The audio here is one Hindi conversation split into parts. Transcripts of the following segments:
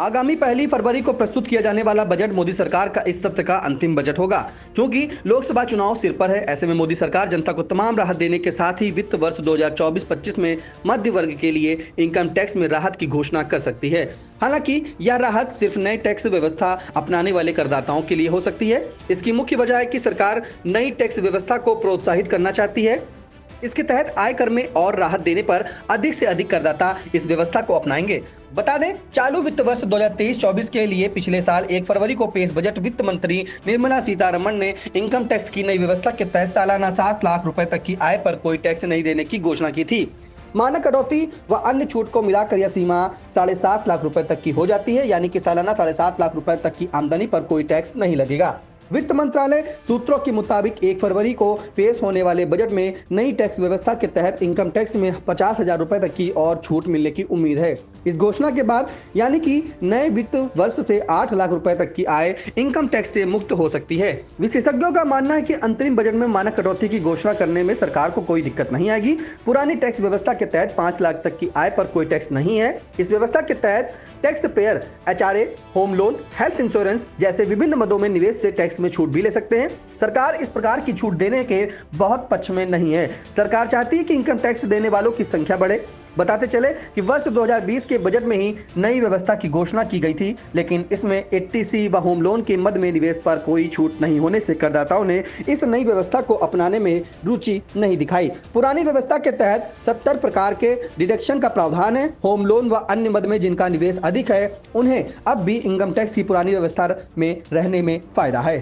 आगामी 1 फरवरी को प्रस्तुत किया जाने वाला बजट मोदी सरकार का इस सत्र का अंतिम बजट होगा। क्योंकि लोकसभा चुनाव सिर पर है, ऐसे में मोदी सरकार जनता को तमाम राहत देने के साथ ही वित्त वर्ष 2024-25 में मध्य वर्ग के लिए इनकम टैक्स में राहत की घोषणा कर सकती है। हालांकि यह राहत सिर्फ नई टैक्स व्यवस्था अपनाने वाले करदाताओं के लिए हो सकती है। इसकी मुख्य वजह है कि सरकार नई टैक्स व्यवस्था को प्रोत्साहित करना चाहती है। इसके तहत आयकर में और राहत देने पर अधिक से अधिक करदाता इस व्यवस्था को अपनाएंगे। बता दें, चालू वित्त वर्ष 2023-24 के लिए पिछले साल 1 फरवरी को पेश बजट वित्त मंत्री निर्मला सीतारमण ने इनकम टैक्स की नई व्यवस्था के तहत सालाना 7 लाख रुपए तक की आय पर कोई टैक्स नहीं देने की घोषणा की थी। मानक कटौती व अन्य छूट को मिलाकर यह सीमा 7.5 लाख रुपए तक की हो जाती है, यानी कि सालाना 7.5 लाख रुपए तक की आमदनी पर कोई टैक्स नहीं लगेगा। वित्त मंत्रालय सूत्रों के मुताबिक 1 फरवरी को पेश होने वाले बजट में नई टैक्स व्यवस्था के तहत इनकम टैक्स में 50,000 रुपए तक की और छूट मिलने की उम्मीद है। इस घोषणा के बाद यानी कि नए वित्त वर्ष से 8 लाख रुपए तक की आय इनकम टैक्स से मुक्त हो सकती है। विशेषज्ञों का मानना है कि अंतरिम बजट में मानक कटौती की घोषणा करने में सरकार को कोई दिक्कत नहीं आएगी। पुरानी टैक्स व्यवस्था के तहत 5 लाख तक की आय पर कोई टैक्स नहीं है। इस व्यवस्था के तहत tax payer HRA, home loan, health insurance जैसे विभिन्न मदों में निवेश से टैक्स में छूट भी ले सकते हैं। सरकार इस प्रकार की छूट देने के बहुत पक्ष में नहीं है। सरकार चाहती है कि इनकम टैक्स देने वालों की संख्या बढ़े। बताते चले कि वर्ष 2020 के बजट में ही नई व्यवस्था की घोषणा की गई थी, लेकिन इसमें 80C व होम लोन के मद में निवेश पर कोई छूट नहीं होने से करदाताओं ने इस नई व्यवस्था को अपनाने में रुचि नहीं दिखाई। पुरानी व्यवस्था के तहत 70 प्रकार के डिडक्शन का प्रावधान है। होम लोन व अन्य मद में जिनका निवेश अधिक है, उन्हें अब भी इनकम टैक्स की पुरानी व्यवस्था में रहने में फायदा है।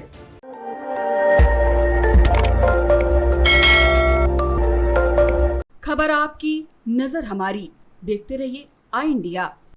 खबर आपकी, नजर हमारी। देखते रहिए आई इंडिया।